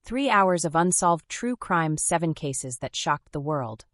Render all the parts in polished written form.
3 hours of unsolved true crime, 7 cases that shocked the world.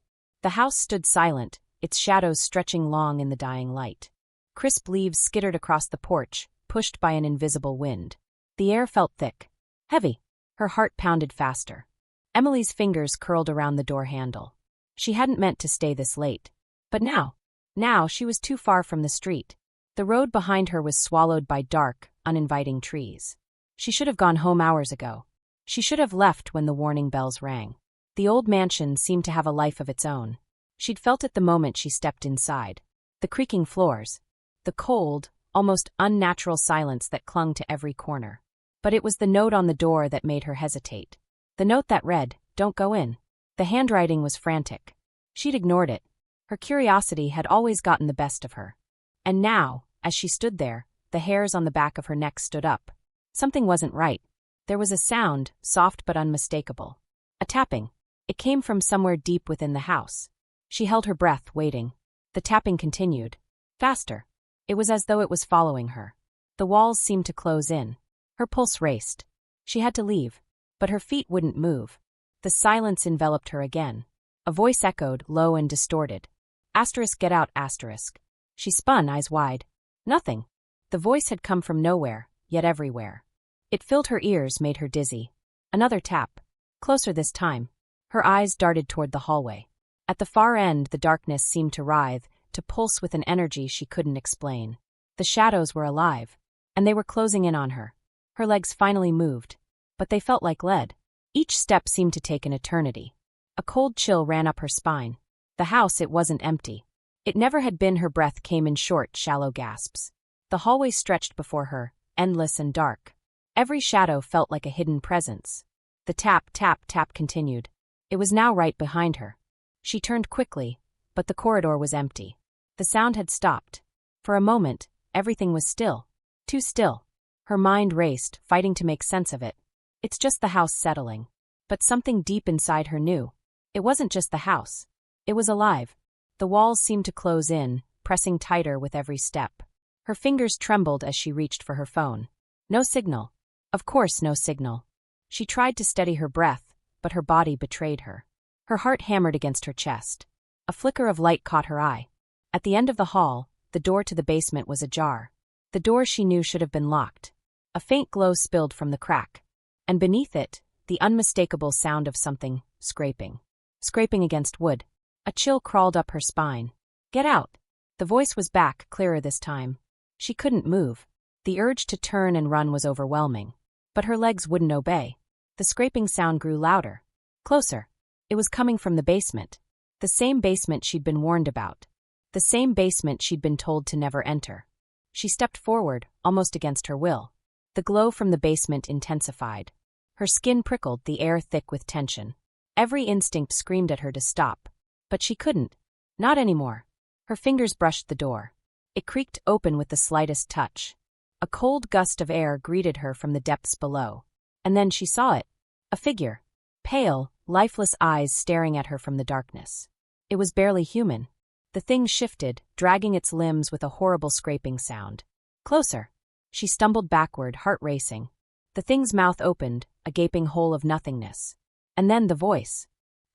The house stood silent, its shadows stretching long in the dying light. Crisp leaves skittered across the porch, pushed by an invisible wind. The air felt thick, heavy. Her heart pounded faster. Emily's fingers curled around the door handle. She hadn't meant to stay this late. But now she was too far from the street. The road behind her was swallowed by dark, uninviting trees. She should have gone home hours ago. She should have left when the warning bells rang. The old mansion seemed to have a life of its own. She'd felt it the moment she stepped inside. The creaking floors. The cold, almost unnatural silence that clung to every corner. But it was the note on the door that made her hesitate. The note that read, "Don't go in." The handwriting was frantic. She'd ignored it. Her curiosity had always gotten the best of her. And now, as she stood there, the hairs on the back of her neck stood up. Something wasn't right. There was a sound, soft but unmistakable. A tapping. It came from somewhere deep within the house. She held her breath, waiting. The tapping continued. Faster. It was as though it was following her. The walls seemed to close in. Her pulse raced. She had to leave. But her feet wouldn't move. The silence enveloped her again. A voice echoed, low and distorted. Asterisk, get out, asterisk. She spun, eyes wide. Nothing. The voice had come from nowhere, yet everywhere. It filled her ears, made her dizzy. Another tap. Closer this time. Her eyes darted toward the hallway. At the far end, the darkness seemed to writhe, to pulse with an energy she couldn't explain. The shadows were alive, and they were closing in on her. Her legs finally moved, but they felt like lead. Each step seemed to take an eternity. A cold chill ran up her spine. The house, it wasn't empty. It never had been. Her breath came in short, shallow gasps. The hallway stretched before her, endless and dark. Every shadow felt like a hidden presence. The tap, tap, tap continued. It was now right behind her. She turned quickly, but the corridor was empty. The sound had stopped. For a moment, everything was still. Too still. Her mind raced, fighting to make sense of it. It's just the house settling. But something deep inside her knew. It wasn't just the house. It was alive. The walls seemed to close in, pressing tighter with every step. Her fingers trembled as she reached for her phone. No signal. Of course, no signal. She tried to steady her breath, but her body betrayed her. Her heart hammered against her chest. A flicker of light caught her eye. At the end of the hall, the door to the basement was ajar. The door she knew should have been locked. A faint glow spilled from the crack. And beneath it, the unmistakable sound of something scraping. Scraping against wood. A chill crawled up her spine. Get out. The voice was back, clearer this time. She couldn't move. The urge to turn and run was overwhelming. But her legs wouldn't obey. The scraping sound grew louder. Closer. It was coming from the basement. The same basement she'd been warned about. The same basement she'd been told to never enter. She stepped forward, almost against her will. The glow from the basement intensified. Her skin prickled, the air thick with tension. Every instinct screamed at her to stop. But she couldn't. Not anymore. Her fingers brushed the door. It creaked open with the slightest touch. A cold gust of air greeted her from the depths below. And then she saw it. A figure. Pale, lifeless eyes staring at her from the darkness. It was barely human. The thing shifted, dragging its limbs with a horrible scraping sound. Closer. She stumbled backward, heart racing. The thing's mouth opened, a gaping hole of nothingness. And then the voice.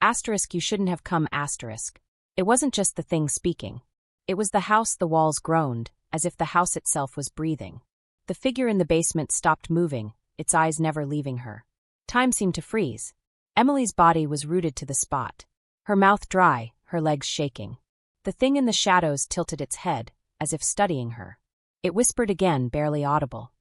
Asterisk, you shouldn't have come, asterisk. It wasn't just the thing speaking. It was the house. The walls groaned, as if the house itself was breathing. The figure in the basement stopped moving, its eyes never leaving her. Time seemed to freeze. Emily's body was rooted to the spot. Her mouth dry, her legs shaking. The thing in the shadows tilted its head, as if studying her. It whispered again, barely audible.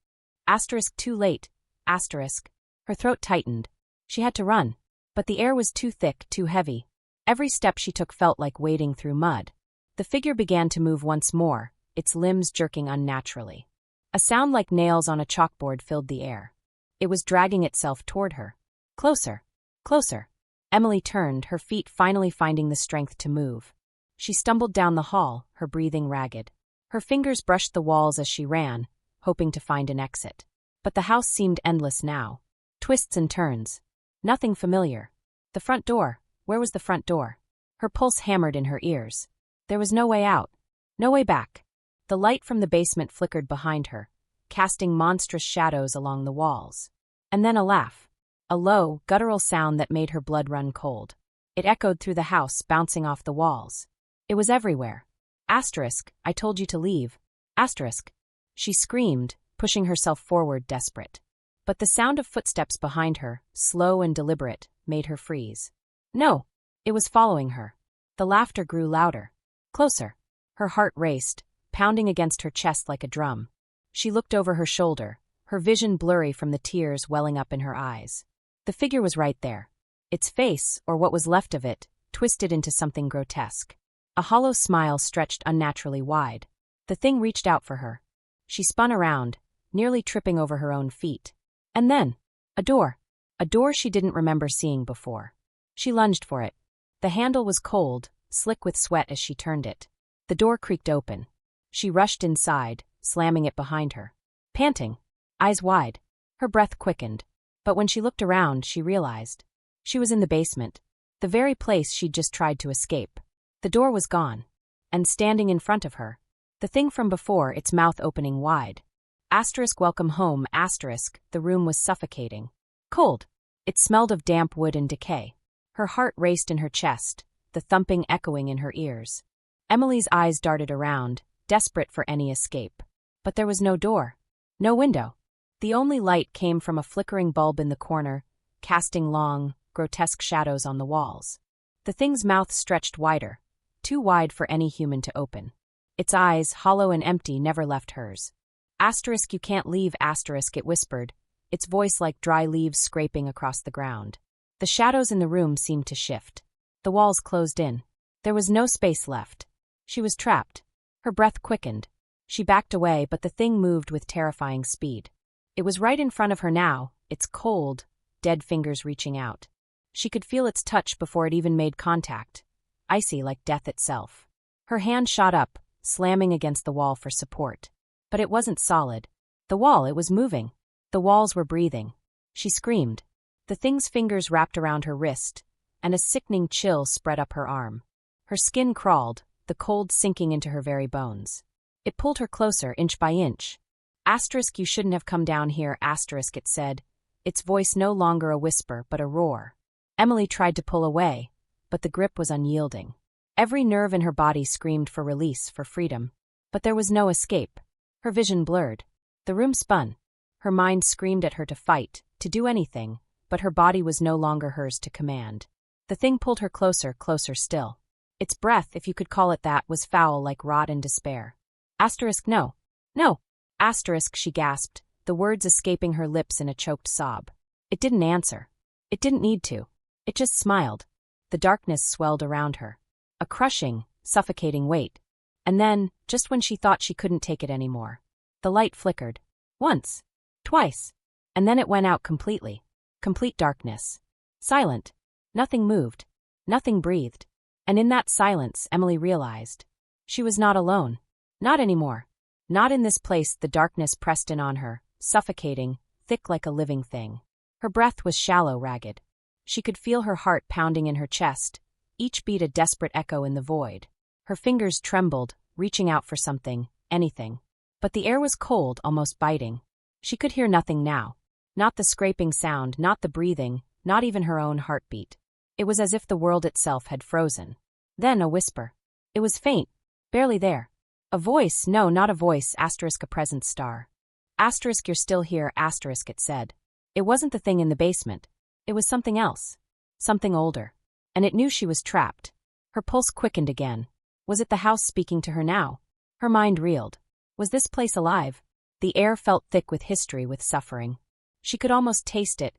Asterisk, too late. Asterisk. Her throat tightened. She had to run. But the air was too thick, too heavy. Every step she took felt like wading through mud. The figure began to move once more, its limbs jerking unnaturally. A sound like nails on a chalkboard filled the air. It was dragging itself toward her. Closer. Closer. Emily turned, her feet finally finding the strength to move. She stumbled down the hall, her breathing ragged. Her fingers brushed the walls as she ran, hoping to find an exit. But the house seemed endless now. Twists and turns. Nothing familiar. The front door. Where was the front door? Her pulse hammered in her ears. There was no way out. No way back. The light from the basement flickered behind her, casting monstrous shadows along the walls. And then a laugh. a low, guttural sound that made her blood run cold. It echoed through the house, bouncing off the walls. It was everywhere. Asterisk, I told you to leave. Asterisk. She screamed, pushing herself forward, desperate. But the sound of footsteps behind her, slow and deliberate, made her freeze. No! It was following her. The laughter grew louder. Closer. Her heart raced, pounding against her chest like a drum. She looked over her shoulder, her vision blurry from the tears welling up in her eyes. The figure was right there. Its face, or what was left of it, twisted into something grotesque. A hollow smile stretched unnaturally wide. The thing reached out for her. She spun around, nearly tripping over her own feet. And then, a door. A door she didn't remember seeing before. She lunged for it. The handle was cold, slick with sweat as she turned it. The door creaked open. She rushed inside, slamming it behind her. Panting, eyes wide, her breath quickened. But when she looked around, she realized. She was in the basement, the very place she'd just tried to escape. The door was gone. And standing in front of her, the thing from before, its mouth opening wide. Asterisk, welcome home, asterisk, the room was suffocating. Cold. It smelled of damp wood and decay. Her heart raced in her chest, the thumping echoing in her ears. Emily's eyes darted around, desperate for any escape. But there was no door. No window. The only light came from a flickering bulb in the corner, casting long, grotesque shadows on the walls. The thing's mouth stretched wider, too wide for any human to open. Its eyes, hollow and empty, never left hers. Asterisk, you can't leave, asterisk, it whispered, its voice like dry leaves scraping across the ground. The shadows in the room seemed to shift. The walls closed in. There was no space left. She was trapped. Her breath quickened. She backed away, but the thing moved with terrifying speed. It was right in front of her now, its cold, dead fingers reaching out. She could feel its touch before it even made contact, icy like death itself. Her hand shot up, slamming against the wall for support. But it wasn't solid. The wall, it was moving. The walls were breathing. She screamed. The thing's fingers wrapped around her wrist, and a sickening chill spread up her arm. Her skin crawled, the cold sinking into her very bones. It pulled her closer, inch by inch. Asterisk, you shouldn't have come down here, asterisk, it said, its voice no longer a whisper but a roar. Emily tried to pull away, but the grip was unyielding. Every nerve in her body screamed for release, for freedom. But there was no escape. Her vision blurred. The room spun. Her mind screamed at her to fight, to do anything, but her body was no longer hers to command. The thing pulled her closer, closer still. Its breath, if you could call it that, was foul like rot and despair. Asterisk, no. No. Asterisk, she gasped, the words escaping her lips in a choked sob. It didn't answer. It didn't need to. It just smiled. The darkness swelled around her. A crushing, suffocating weight. And then, just when she thought she couldn't take it anymore, the light flickered. Once. Twice. And then it went out completely. Complete darkness. Silent. Nothing moved. Nothing breathed. And in that silence, Emily realized. She was not alone. Not anymore. Not in this place. The darkness pressed in on her, suffocating, thick like a living thing. Her breath was shallow, ragged. She could feel her heart pounding in her chest, each beat a desperate echo in the void. Her fingers trembled, reaching out for something, anything. But the air was cold, almost biting. She could hear nothing now. Not the scraping sound, not the breathing, not even her own heartbeat. It was as if the world itself had frozen. Then a whisper. It was faint, barely there. A voice, no, not a voice, asterisk, a present star. Asterisk, you're still here, asterisk, it said. It wasn't the thing in the basement. It was something else. Something older. And it knew she was trapped. Her pulse quickened again. Was it the house speaking to her now? Her mind reeled. Was this place alive? The air felt thick with history, with suffering. She could almost taste it.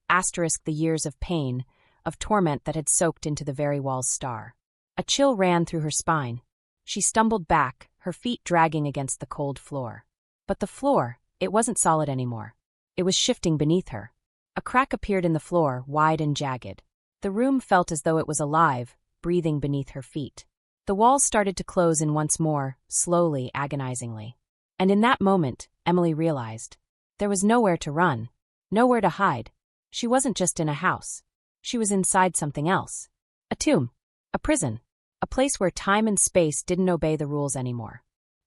Asterisk, the years of pain, of torment that had soaked into the very wall's star. A chill ran through her spine. She stumbled back, her feet dragging against the cold floor. But the floor, it wasn't solid anymore. It was shifting beneath her. A crack appeared in the floor, wide and jagged. The room felt as though it was alive, breathing beneath her feet. The walls started to close in once more, slowly, agonizingly. And in that moment, Emily realized. There was nowhere to run. Nowhere to hide. She wasn't just in a house. She was inside something else. A tomb. A prison. A place where time and space didn't obey the rules anymore.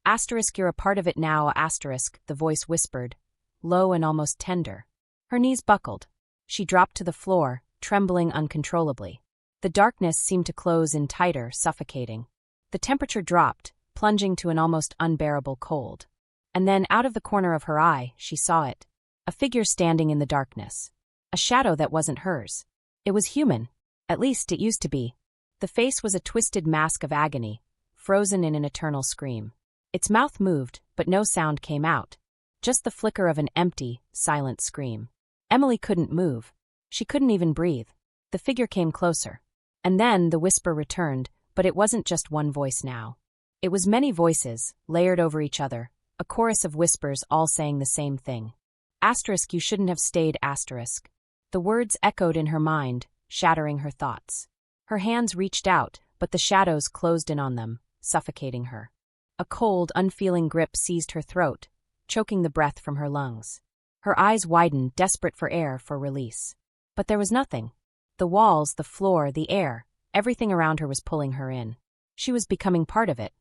Asterisk, you're a part of it now, asterisk, the voice whispered, low and almost tender. Her knees buckled. She dropped to the floor, trembling uncontrollably. The darkness seemed to close in tighter, suffocating. The temperature dropped, plunging to an almost unbearable cold. And then, out of the corner of her eye, she saw it. A figure standing in the darkness. A shadow that wasn't hers. It was human. At least it used to be. The face was a twisted mask of agony, frozen in an eternal scream. Its mouth moved, but no sound came out. Just the flicker of an empty, silent scream. Emily couldn't move. She couldn't even breathe. The figure came closer. And then the whisper returned, but it wasn't just one voice now. It was many voices, layered over each other, a chorus of whispers all saying the same thing. Asterisk, you shouldn't have stayed, asterisk. The words echoed in her mind, shattering her thoughts. Her hands reached out, but the shadows closed in on them, suffocating her. A cold, unfeeling grip seized her throat, choking the breath from her lungs. Her eyes widened, desperate for air, for release. But there was nothing. The walls, the floor, the air, everything around her was pulling her in. She was becoming part of it.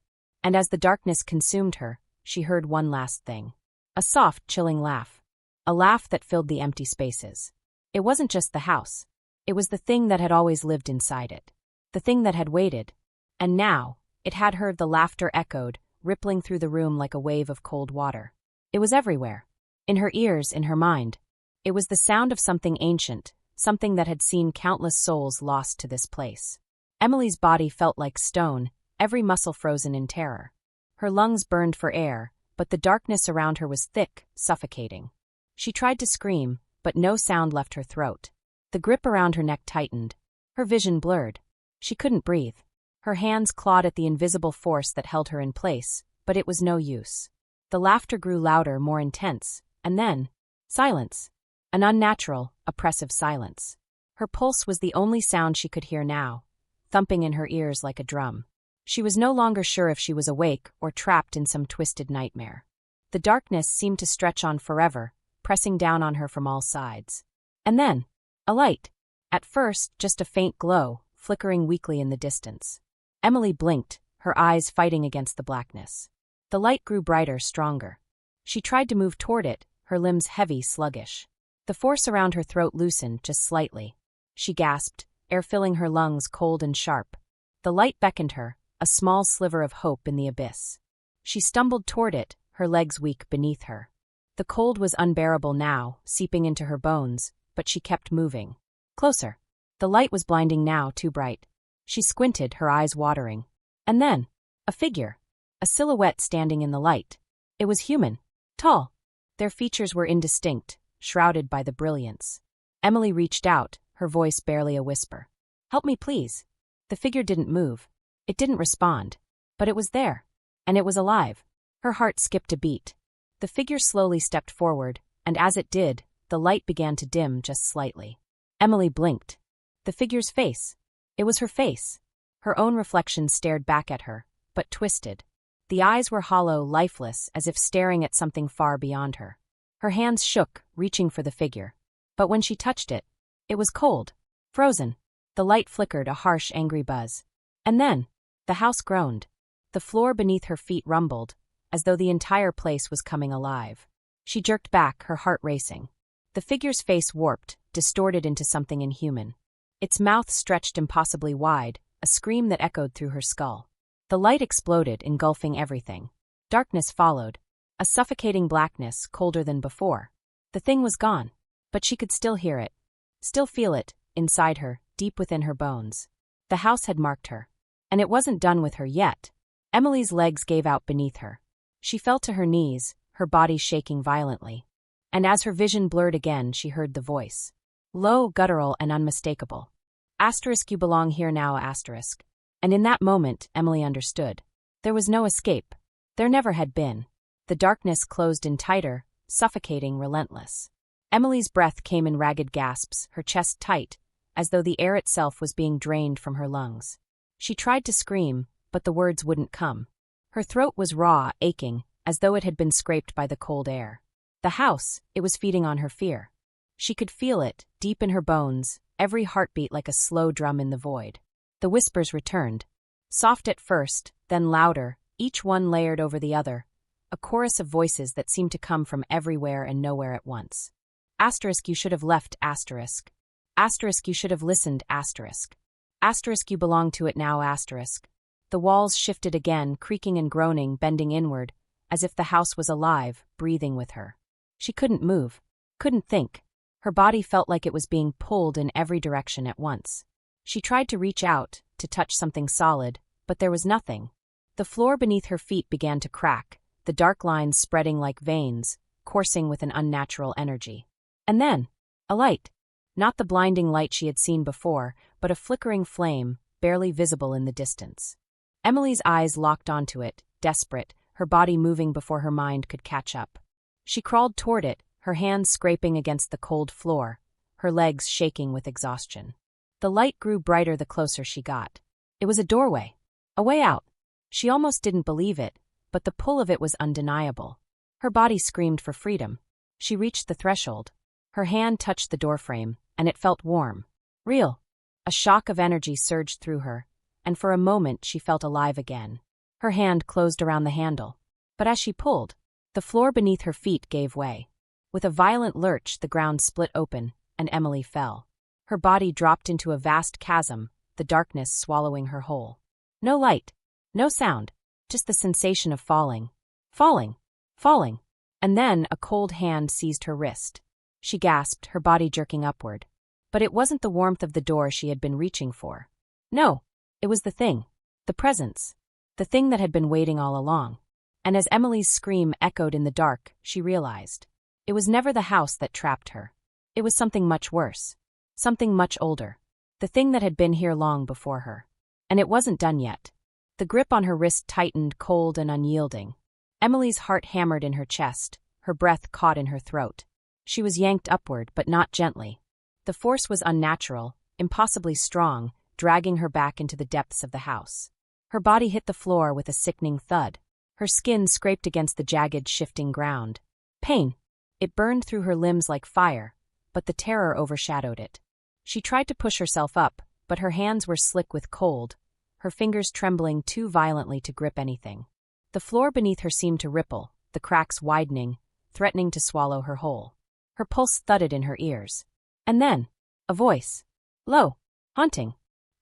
And as the darkness consumed her, she heard one last thing. A soft, chilling laugh. A laugh that filled the empty spaces. It wasn't just the house. It was the thing that had always lived inside it. The thing that had waited. And now, it had heard the laughter echoed, rippling through the room like a wave of cold water. It was everywhere. In her ears, in her mind. It was the sound of something ancient, something that had seen countless souls lost to this place. Emily's body felt like stone, every muscle frozen in terror. Her lungs burned for air, but the darkness around her was thick, suffocating. She tried to scream, but no sound left her throat. The grip around her neck tightened. Her vision blurred. She couldn't breathe. Her hands clawed at the invisible force that held her in place, but it was no use. The laughter grew louder, more intense, and then, silence. An unnatural, oppressive silence. Her pulse was the only sound she could hear now, thumping in her ears like a drum. She was no longer sure if she was awake or trapped in some twisted nightmare. The darkness seemed to stretch on forever, pressing down on her from all sides. And then, a light. At first, just a faint glow, flickering weakly in the distance. Emily blinked, her eyes fighting against the blackness. The light grew brighter, stronger. She tried to move toward it, her limbs heavy, sluggish. The force around her throat loosened just slightly. She gasped, air filling her lungs cold and sharp. The light beckoned her, a small sliver of hope in the abyss. She stumbled toward it, her legs weak beneath her. The cold was unbearable now, seeping into her bones, but she kept moving. Closer. The light was blinding now, too bright. She squinted, her eyes watering. And then, a figure. A silhouette standing in the light. It was human. Tall. Their features were indistinct, shrouded by the brilliance. Emily reached out, her voice barely a whisper. "Help me, please." The figure didn't move. It didn't respond. But it was there. And it was alive. Her heart skipped a beat. The figure slowly stepped forward, and as it did, the light began to dim just slightly. Emily blinked. The figure's face. It was her face. Her own reflection stared back at her, but twisted. The eyes were hollow, lifeless, as if staring at something far beyond her. Her hands shook, reaching for the figure. But when she touched it, it was cold. Frozen. The light flickered, a harsh, angry buzz. And then, the house groaned. The floor beneath her feet rumbled, as though the entire place was coming alive. She jerked back, her heart racing. The figure's face warped, distorted into something inhuman. Its mouth stretched impossibly wide, a scream that echoed through her skull. The light exploded, engulfing everything. Darkness followed. A suffocating blackness, colder than before. The thing was gone. But she could still hear it. Still feel it, inside her, deep within her bones. The house had marked her. And it wasn't done with her yet. Emily's legs gave out beneath her. She fell to her knees, her body shaking violently. And as her vision blurred again, she heard the voice. Low, guttural, and unmistakable. Asterisk, you belong here now, asterisk. And in that moment, Emily understood. There was no escape. There never had been. The darkness closed in tighter, suffocating, relentless. Emily's breath came in ragged gasps, her chest tight, as though the air itself was being drained from her lungs. She tried to scream, but the words wouldn't come. Her throat was raw, aching, as though it had been scraped by the cold air. The house, it was feeding on her fear. She could feel it, deep in her bones, every heartbeat like a slow drum in the void. The whispers returned. Soft at first, then louder, each one layered over the other, a chorus of voices that seemed to come from everywhere and nowhere at once. Asterisk, you should have left, asterisk. Asterisk, you should have listened, asterisk. Asterisk, you belong to it now, asterisk. The walls shifted again, creaking and groaning, bending inward, as if the house was alive, breathing with her. She couldn't move, couldn't think. Her body felt like it was being pulled in every direction at once. She tried to reach out, to touch something solid, but there was nothing. The floor beneath her feet began to crack, the dark lines spreading like veins, coursing with an unnatural energy. And then, a light. Not the blinding light she had seen before, but a flickering flame, barely visible in the distance. Emily's eyes locked onto it, desperate, her body moving before her mind could catch up. She crawled toward it, her hands scraping against the cold floor, her legs shaking with exhaustion. The light grew brighter the closer she got. It was a doorway. A way out. She almost didn't believe it, but the pull of it was undeniable. Her body screamed for freedom. She reached the threshold. Her hand touched the doorframe, and it felt warm. Real. A shock of energy surged through her, and for a moment she felt alive again. Her hand closed around the handle. But as she pulled, the floor beneath her feet gave way. With a violent lurch, the ground split open, and Emily fell. Her body dropped into a vast chasm, the darkness swallowing her whole. No light, no sound, just the sensation of falling. Falling. Falling. And then a cold hand seized her wrist. She gasped, her body jerking upward. But it wasn't the warmth of the door she had been reaching for. No, it was the thing. The presence. The thing that had been waiting all along. And as Emily's scream echoed in the dark, she realized. It was never the house that trapped her. It was something much worse. Something much older. The thing that had been here long before her. And it wasn't done yet. The grip on her wrist tightened, cold and unyielding. Emily's heart hammered in her chest, her breath caught in her throat. She was yanked upward, but not gently. The force was unnatural, impossibly strong, dragging her back into the depths of the house. Her body hit the floor with a sickening thud. Her skin scraped against the jagged, shifting ground. Pain. It burned through her limbs like fire, but the terror overshadowed it. She tried to push herself up, but her hands were slick with cold, her fingers trembling too violently to grip anything. The floor beneath her seemed to ripple, the cracks widening, threatening to swallow her whole. Her pulse thudded in her ears. And then, a voice. Low. Haunting.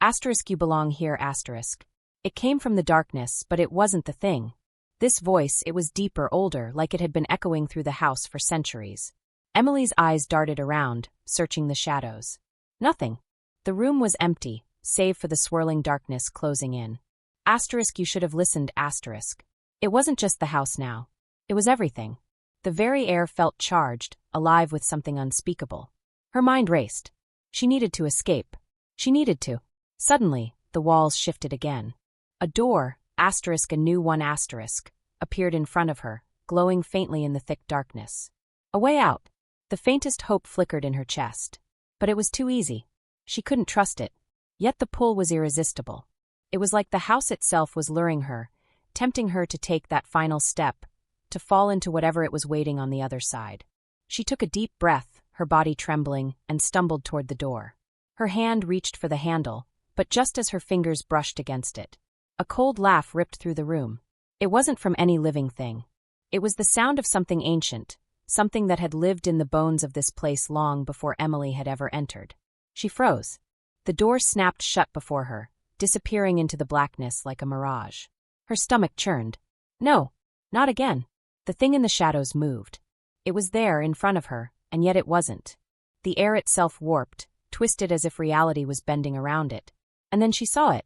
Asterisk, you belong here, asterisk. It came from the darkness, but it wasn't the thing. This voice, it was deeper, older, like it had been echoing through the house for centuries. Emily's eyes darted around, searching the shadows. Nothing. The room was empty, save for the swirling darkness closing in. Asterisk, you should have listened, asterisk. It wasn't just the house now. It was everything. The very air felt charged, alive with something unspeakable. Her mind raced. She needed to escape. She needed to. Suddenly, the walls shifted again. A door, asterisk, a new one, asterisk, appeared in front of her, glowing faintly in the thick darkness. A way out. The faintest hope flickered in her chest. But it was too easy. She couldn't trust it. Yet the pull was irresistible. It was like the house itself was luring her, tempting her to take that final step, to fall into whatever it was waiting on the other side. She took a deep breath, her body trembling, and stumbled toward the door. Her hand reached for the handle, but just as her fingers brushed against it, a cold laugh ripped through the room. It wasn't from any living thing. It was the sound of something ancient, something that had lived in the bones of this place long before Emily had ever entered. She froze. The door snapped shut before her, disappearing into the blackness like a mirage. Her stomach churned. No, not again. The thing in the shadows moved. It was there in front of her, and yet it wasn't. The air itself warped, twisted as if reality was bending around it. And then she saw it.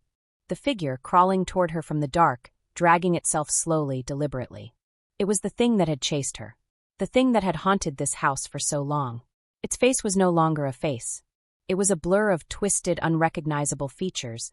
The figure crawling toward her from the dark, dragging itself slowly, deliberately. It was the thing that had chased her. The thing that had haunted this house for so long. Its face was no longer a face. It was a blur of twisted, unrecognizable features,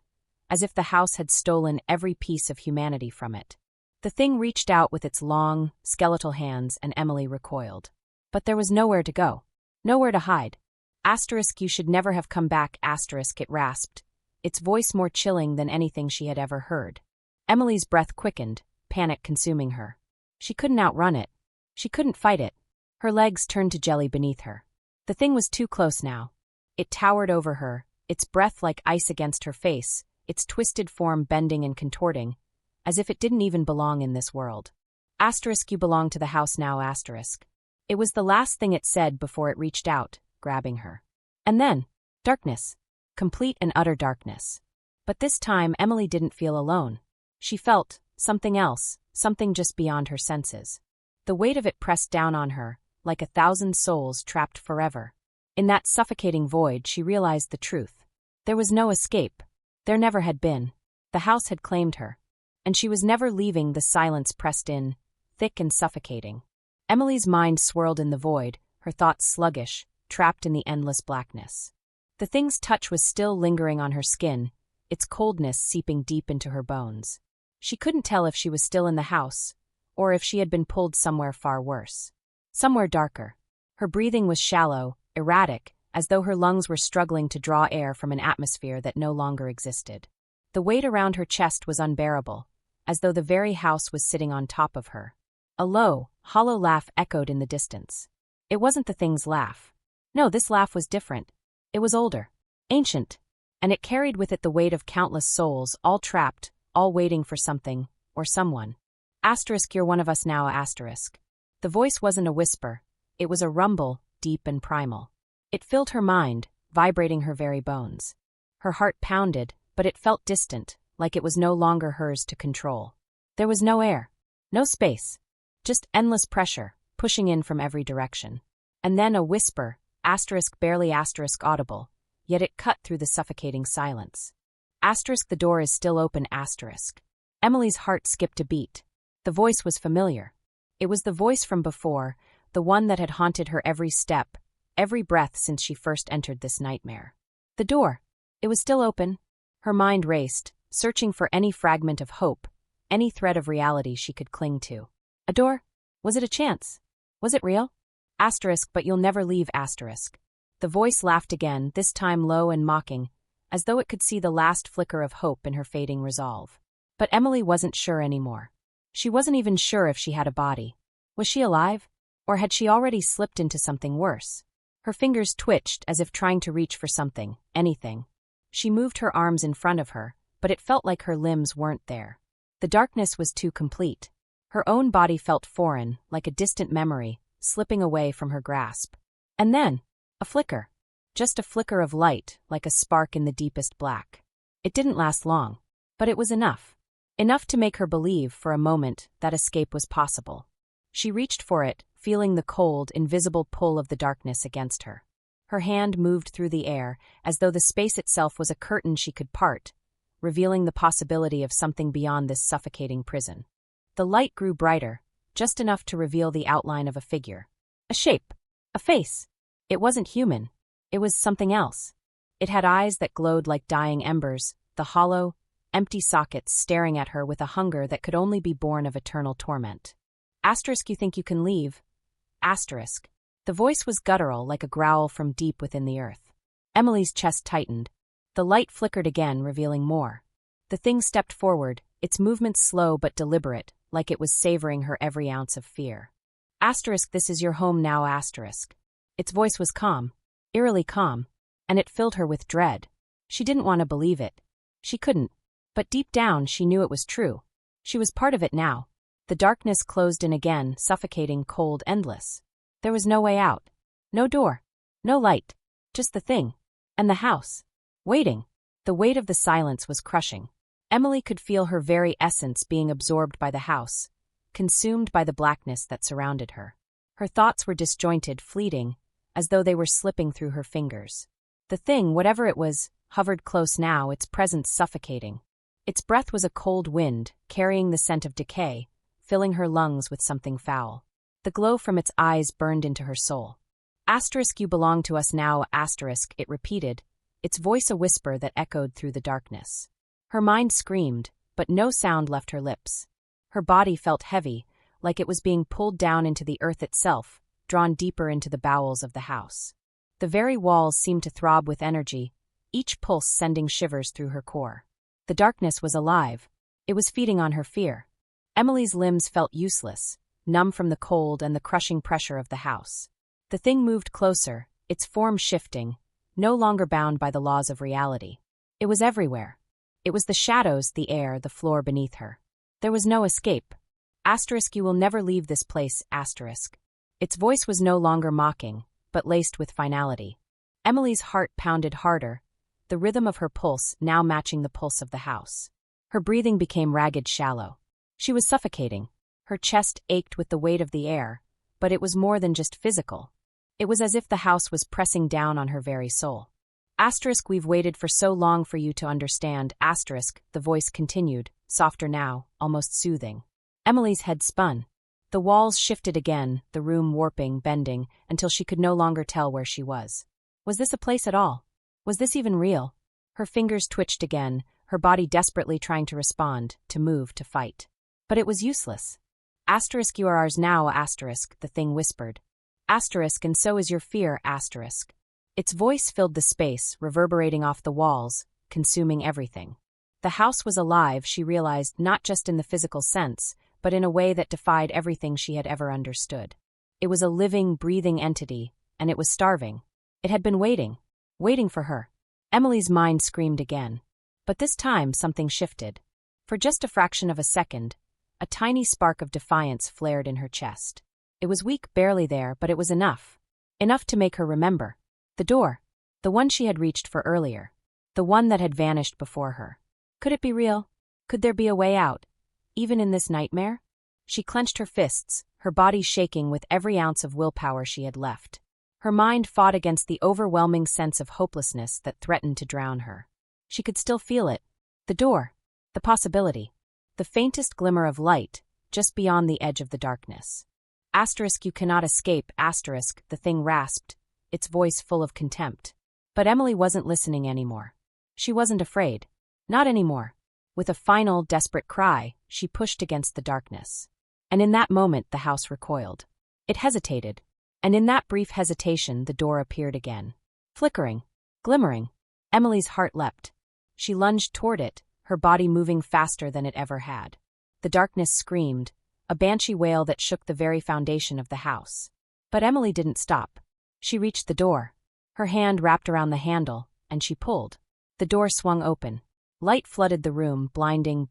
as if the house had stolen every piece of humanity from it. The thing reached out with its long, skeletal hands, and Emily recoiled. But there was nowhere to go. Nowhere to hide. Asterisk, you should never have come back, asterisk, it rasped, its voice more chilling than anything she had ever heard. Emily's breath quickened, panic consuming her. She couldn't outrun it. She couldn't fight it. Her legs turned to jelly beneath her. The thing was too close now. It towered over her, its breath like ice against her face, its twisted form bending and contorting, as if it didn't even belong in this world. Asterisk, you belong to the house now, asterisk. It was the last thing it said before it reached out, grabbing her. And then, darkness. Complete and utter darkness. But this time Emily didn't feel alone. She felt something else, something just beyond her senses. The weight of it pressed down on her, like 1,000 souls trapped forever. In that suffocating void she realized the truth. There was no escape. There never had been. The house had claimed her. And she was never leaving. The silence pressed in, thick and suffocating. Emily's mind swirled in the void, her thoughts sluggish, trapped in the endless blackness. The thing's touch was still lingering on her skin, its coldness seeping deep into her bones. She couldn't tell if she was still in the house, or if she had been pulled somewhere far worse. Somewhere darker. Her breathing was shallow, erratic, as though her lungs were struggling to draw air from an atmosphere that no longer existed. The weight around her chest was unbearable, as though the very house was sitting on top of her. A low, hollow laugh echoed in the distance. It wasn't the thing's laugh. No, this laugh was different. It was older, ancient, and it carried with it the weight of countless souls, all trapped, all waiting for something, or someone. Asterisk, you're one of us now, asterisk. The voice wasn't a whisper. It was a rumble, deep and primal. It filled her mind, vibrating her very bones. Her heart pounded, but it felt distant, like it was no longer hers to control. There was no air, no space, just endless pressure, pushing in from every direction. And then a whisper, asterisk barely asterisk audible, yet it cut through the suffocating silence. Asterisk, the door is still open, asterisk. Emily's heart skipped a beat. The voice was familiar. It was the voice from before, the one that had haunted her every step, every breath since she first entered this nightmare. The door. It was still open. Her mind raced, searching for any fragment of hope, any thread of reality she could cling to. A door? Was it a chance? Was it real? Asterisk, but you'll never leave, asterisk. The voice laughed again, this time low and mocking, as though it could see the last flicker of hope in her fading resolve. But Emily wasn't sure anymore. She wasn't even sure if she had a body. Was she alive? Or had she already slipped into something worse? Her fingers twitched as if trying to reach for something, anything. She moved her arms in front of her, but it felt like her limbs weren't there. The darkness was too complete. Her own body felt foreign, like a distant memory, slipping away from her grasp. And then, a flicker. Just a flicker of light, like a spark in the deepest black. It didn't last long, but it was enough. Enough to make her believe for a moment that escape was possible. She reached for it, feeling the cold, invisible pull of the darkness against her. Her hand moved through the air, as though the space itself was a curtain she could part, revealing the possibility of something beyond this suffocating prison. The light grew brighter, just enough to reveal the outline of a figure. A shape. A face. It wasn't human. It was something else. It had eyes that glowed like dying embers, the hollow, empty sockets staring at her with a hunger that could only be born of eternal torment. Asterisk, you think you can leave? Asterisk. The voice was guttural, like a growl from deep within the earth. Emily's chest tightened. The light flickered again, revealing more. The thing stepped forward, its movements slow but deliberate, like it was savoring her every ounce of fear. Asterisk, this is your home now, asterisk. Its voice was calm, eerily calm, and it filled her with dread. She didn't want to believe it. She couldn't. But deep down she knew it was true. She was part of it now. The darkness closed in again, suffocating, cold, endless. There was no way out. No door. No light. Just the thing. And the house. Waiting. The weight of the silence was crushing. Emily could feel her very essence being absorbed by the house, consumed by the blackness that surrounded her. Her thoughts were disjointed, fleeting, as though they were slipping through her fingers. The thing, whatever it was, hovered close now, its presence suffocating. Its breath was a cold wind, carrying the scent of decay, filling her lungs with something foul. The glow from its eyes burned into her soul. Asterisk, you belong to us now, asterisk, it repeated, its voice a whisper that echoed through the darkness. Her mind screamed, but no sound left her lips. Her body felt heavy, like it was being pulled down into the earth itself, drawn deeper into the bowels of the house. The very walls seemed to throb with energy, each pulse sending shivers through her core. The darkness was alive. It was feeding on her fear. Emily's limbs felt useless, numb from the cold and the crushing pressure of the house. The thing moved closer, its form shifting, no longer bound by the laws of reality. It was everywhere. It was the shadows, the air, the floor beneath her. There was no escape. Asterisk, you will never leave this place, asterisk. Its voice was no longer mocking, but laced with finality. Emily's heart pounded harder, the rhythm of her pulse now matching the pulse of the house. Her breathing became ragged, shallow. She was suffocating. Her chest ached with the weight of the air, but it was more than just physical. It was as if the house was pressing down on her very soul. We've waited for so long for you to understand, the voice continued, softer now, almost soothing. Emily's head spun. The walls shifted again, the room warping, bending, until she could no longer tell where she was. Was this a place at all? Was this even real? Her fingers twitched again, her body desperately trying to respond, to move, to fight. But it was useless. You are ours now, the thing whispered. And so is your fear, Its voice filled the space, reverberating off the walls, consuming everything. The house was alive, she realized, not just in the physical sense, but in a way that defied everything she had ever understood. It was a living, breathing entity, and it was starving. It had been waiting for her. Emily's mind screamed again. But this time something shifted. For just a fraction of a second, a tiny spark of defiance flared in her chest. It was weak, barely there, but it was enough. Enough to make her remember. The door. The one she had reached for earlier. The one that had vanished before her. Could it be real? Could there be a way out? Even in this nightmare? She clenched her fists, her body shaking with every ounce of willpower she had left. Her mind fought against the overwhelming sense of hopelessness that threatened to drown her. She could still feel it. The door. The possibility. The faintest glimmer of light, just beyond the edge of the darkness. You cannot escape, the thing rasped, its voice full of contempt. But Emily wasn't listening anymore. She wasn't afraid. Not anymore. With a final, desperate cry, she pushed against the darkness. And in that moment the house recoiled. It hesitated. And in that brief hesitation the door appeared again. Flickering. Glimmering. Emily's heart leapt. She lunged toward it, her body moving faster than it ever had. The darkness screamed, a banshee wail that shook the very foundation of the house. But Emily didn't stop. She reached the door. Her hand wrapped around the handle, and she pulled. The door swung open. Light flooded the room, blinding,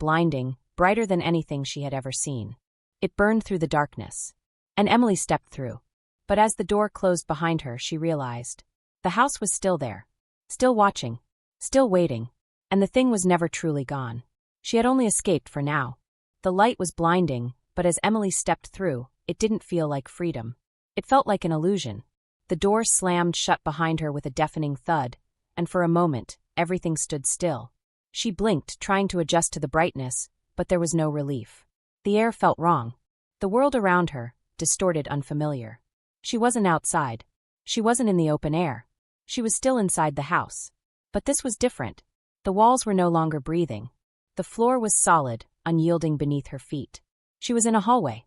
brighter than anything she had ever seen. It burned through the darkness. And Emily stepped through. But as the door closed behind her, she realized. The house was still there. Still watching. Still waiting. And the thing was never truly gone. She had only escaped for now. The light was blinding, but as Emily stepped through, it didn't feel like freedom. It felt like an illusion. The door slammed shut behind her with a deafening thud, and for a moment, everything stood still. She blinked, trying to adjust to the brightness, but there was no relief. The air felt wrong. The world around her, distorted, unfamiliar. She wasn't outside. She wasn't in the open air. She was still inside the house. But this was different. The walls were no longer breathing. The floor was solid, unyielding beneath her feet. She was in a hallway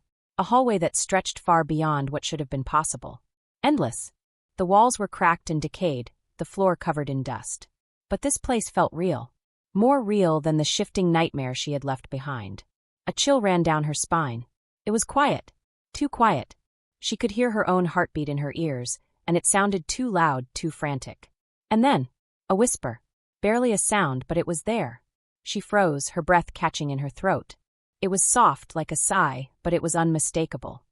that stretched far beyond what should have been possible. Endless. The walls were cracked and decayed, the floor covered in dust. But this place felt real. More real than the shifting nightmare she had left behind. A chill ran down her spine. It was quiet. Too quiet. She could hear her own heartbeat in her ears, and it sounded too loud, too frantic. And then, a whisper. Barely a sound, but it was there. She froze, her breath catching in her throat. It was soft, like a sigh, but it was unmistakable.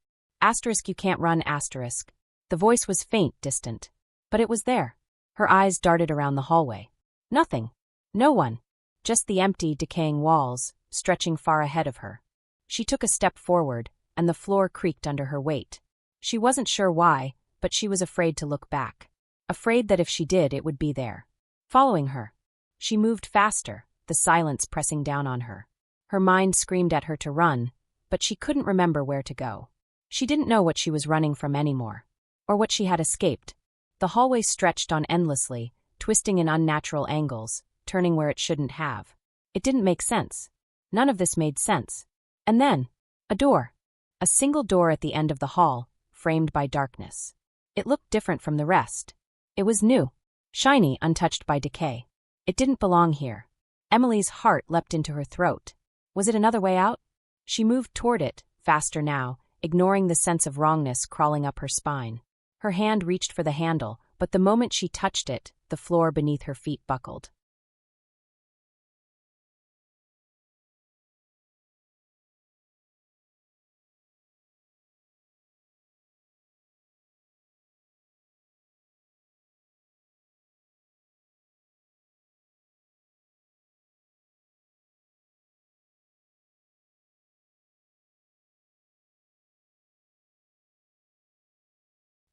You can't run, The voice was faint, distant. But it was there. Her eyes darted around the hallway. Nothing. No one. Just the empty, decaying walls, stretching far ahead of her. She took a step forward, and the floor creaked under her weight. She wasn't sure why, but she was afraid to look back. Afraid that if she did, it would be there. Following her. She moved faster, the silence pressing down on her. Her mind screamed at her to run, but she couldn't remember where to go. She didn't know what she was running from anymore. Or what she had escaped. The hallway stretched on endlessly, twisting in unnatural angles, turning where it shouldn't have. It didn't make sense. None of this made sense. And then, a door. A single door at the end of the hall, framed by darkness. It looked different from the rest. It was new. Shiny, untouched by decay. It didn't belong here. Emily's heart leapt into her throat. Was it another way out? She moved toward it, faster now, ignoring the sense of wrongness crawling up her spine. Her hand reached for the handle, but the moment she touched it, the floor beneath her feet buckled.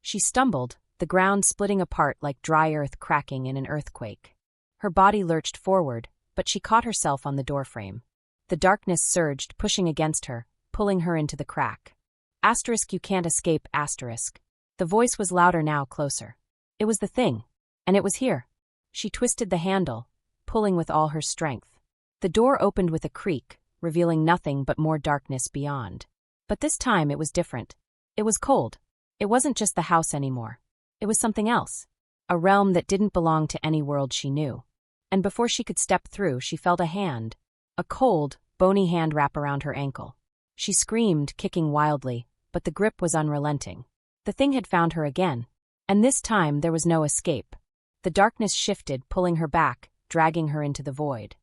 She stumbled, the ground splitting apart like dry earth cracking in an earthquake. Her body lurched forward, but she caught herself on the doorframe. The darkness surged, pushing against her, pulling her into the crack. Asterisk, you can't escape, asterisk. The voice was louder now, closer. It was the thing. And it was here. She twisted the handle, pulling with all her strength. The door opened with a creak, revealing nothing but more darkness beyond. But this time it was different. It was cold. It wasn't just the house anymore. It was something else. A realm that didn't belong to any world she knew. And before she could step through, she felt a hand. A cold, bony hand wrap around her ankle. She screamed, kicking wildly, but the grip was unrelenting. The thing had found her again. And this time there was no escape. The darkness shifted, pulling her back, dragging her into the void.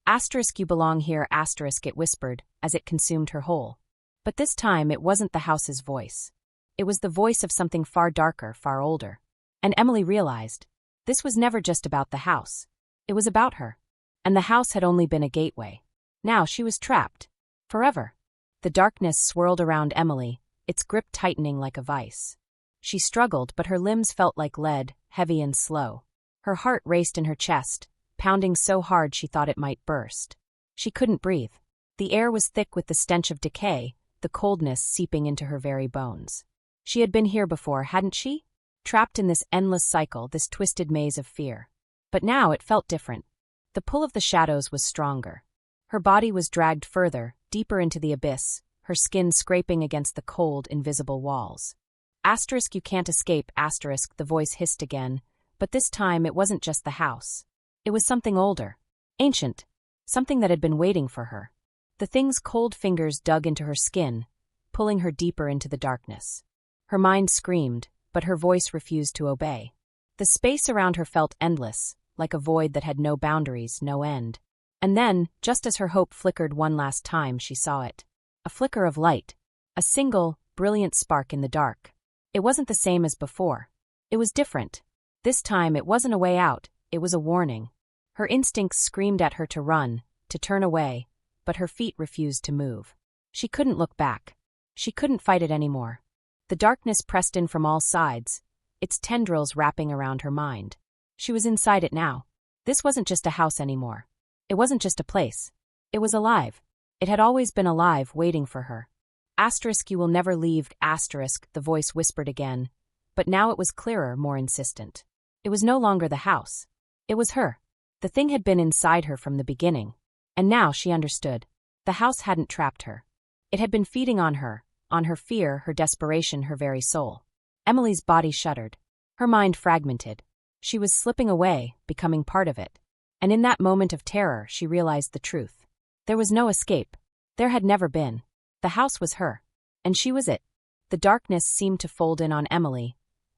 Asterisk, you belong here, asterisk, it whispered, as it consumed her whole. But this time it wasn't the house's voice. It was the voice of something far darker, far older. And Emily realized, this was never just about the house. It was about her. And the house had only been a gateway. Now she was trapped. Forever. The darkness swirled around Emily, its grip tightening like a vice. She struggled, but her limbs felt like lead, heavy and slow. Her heart raced in her chest, pounding so hard she thought it might burst. She couldn't breathe. The air was thick with the stench of decay, the coldness seeping into her very bones. She had been here before, hadn't she? Trapped in this endless cycle, this twisted maze of fear. But now it felt different. The pull of the shadows was stronger. Her body was dragged further, deeper into the abyss, her skin scraping against the cold, invisible walls. Asterisk, you can't escape, asterisk, the voice hissed again, but this time it wasn't just the house. It was something older. Ancient. Something that had been waiting for her. The thing's cold fingers dug into her skin, pulling her deeper into the darkness. Her mind screamed, but her voice refused to obey. The space around her felt endless, like a void that had no boundaries, no end. And then, just as her hope flickered one last time, she saw it. A flicker of light. A single, brilliant spark in the dark. It wasn't the same as before. It was different. This time it wasn't a way out, it was a warning. Her instincts screamed at her to run, to turn away, but her feet refused to move. She couldn't look back. She couldn't fight it anymore. The darkness pressed in from all sides, its tendrils wrapping around her mind. She was inside it now. This wasn't just a house anymore. It wasn't just a place. It was alive. It had always been alive, waiting for her. Asterisk, you will never leave, asterisk, the voice whispered again, but now it was clearer, more insistent. It was no longer the house. It was her. The thing had been inside her from the beginning. And now she understood. The house hadn't trapped her. It had been feeding on her fear, her desperation, her very soul. Emily's body shuddered. Her mind fragmented. She was slipping away, becoming part of it. And in that moment of terror, she realized the truth. There was no escape. There had never been. The house was her. And she was it. The darkness seemed to fold in on Emily,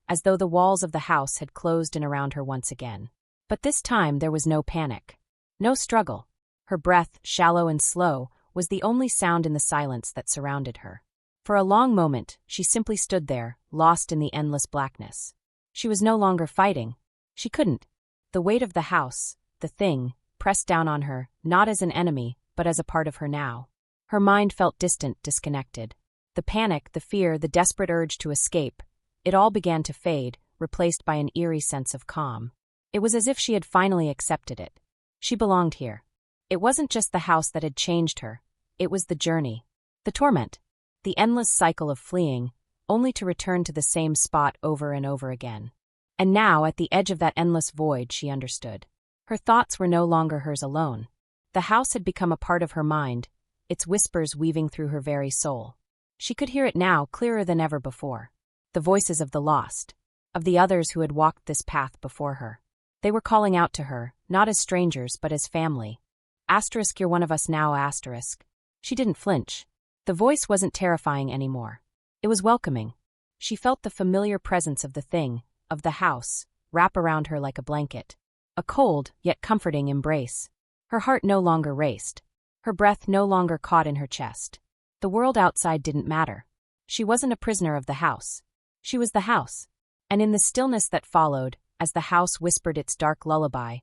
as though the walls of the house had closed in around her once again. But this time there was no panic. No struggle. Her breath, shallow and slow, was the only sound in the silence that surrounded her. For a long moment, she simply stood there, lost in the endless blackness. She was no longer fighting. She couldn't. The weight of the house, the thing, pressed down on her, not as an enemy, but as a part of her now. Her mind felt distant, disconnected. The panic, the fear, the desperate urge to escape, it all began to fade, replaced by an eerie sense of calm. It was as if she had finally accepted it. She belonged here. It wasn't just the house that had changed her. It was the journey. The torment. The endless cycle of fleeing, only to return to the same spot over and over again. And now, at the edge of that endless void, she understood. Her thoughts were no longer hers alone. The house had become a part of her mind, its whispers weaving through her very soul. She could hear it now, clearer than ever before. The voices of the lost, of the others who had walked this path before her. They were calling out to her, not as strangers but as family. Asterisk, you're one of us now, asterisk. She didn't flinch. The voice wasn't terrifying anymore. It was welcoming. She felt the familiar presence of the thing, of the house, wrap around her like a blanket. A cold, yet comforting embrace. Her heart no longer raced. Her breath no longer caught in her chest. The world outside didn't matter. She wasn't a prisoner of the house. She was the house. And in the stillness that followed, as the house whispered its dark lullaby,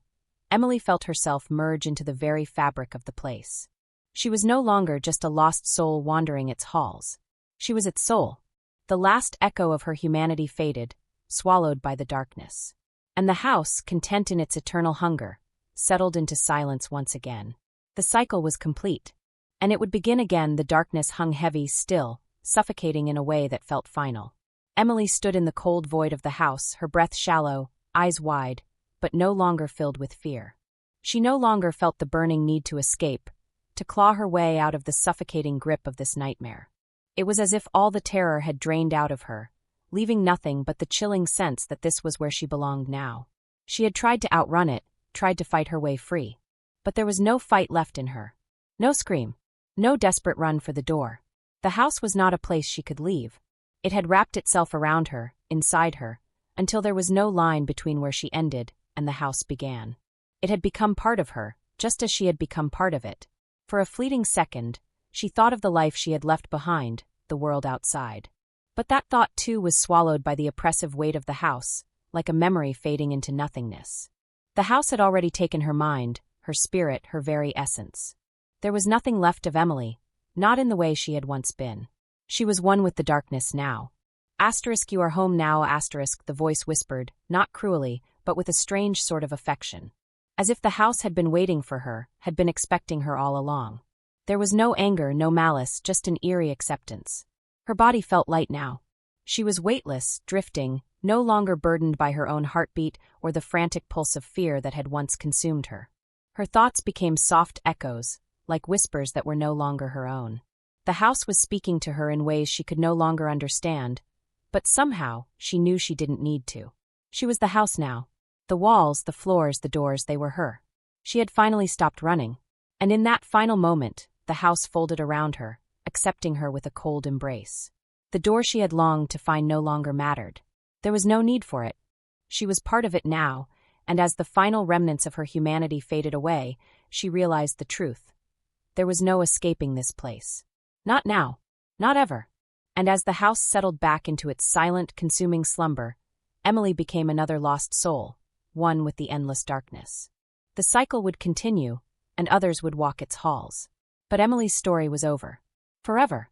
Emily felt herself merge into the very fabric of the place. She was no longer just a lost soul wandering its halls. She was its soul. The last echo of her humanity faded, swallowed by the darkness. And the house, content in its eternal hunger, settled into silence once again. The cycle was complete. And it would begin again. The darkness hung heavy, still, suffocating in a way that felt final. Emily stood in the cold void of the house, her breath shallow, eyes wide, but no longer filled with fear. She no longer felt the burning need to escape, to claw her way out of the suffocating grip of this nightmare. It was as if all the terror had drained out of her, leaving nothing but the chilling sense that this was where she belonged now. She had tried to outrun it, tried to fight her way free. But there was no fight left in her. No scream. No desperate run for the door. The house was not a place she could leave. It had wrapped itself around her, inside her, until there was no line between where she ended and the house began. It had become part of her, just as she had become part of it. For a fleeting second, she thought of the life she had left behind, the world outside. But that thought too was swallowed by the oppressive weight of the house, like a memory fading into nothingness. The house had already taken her mind, her spirit, her very essence. There was nothing left of Emily, not in the way she had once been. She was one with the darkness now. You are home now, the voice whispered, not cruelly, but with a strange sort of affection. As if the house had been waiting for her, had been expecting her all along. There was no anger, no malice, just an eerie acceptance. Her body felt light now. She was weightless, drifting, no longer burdened by her own heartbeat or the frantic pulse of fear that had once consumed her. Her thoughts became soft echoes, like whispers that were no longer her own. The house was speaking to her in ways she could no longer understand, but somehow she knew she didn't need to. She was the house now. The walls, the floors, the doors, they were her. She had finally stopped running. And in that final moment, the house folded around her, accepting her with a cold embrace. The door she had longed to find no longer mattered. There was no need for it. She was part of it now, and as the final remnants of her humanity faded away, she realized the truth. There was no escaping this place. Not now. Not ever. And as the house settled back into its silent, consuming slumber, Emily became another lost soul, one with the endless darkness. The cycle would continue, and others would walk its halls. But Emily's story was over. Forever.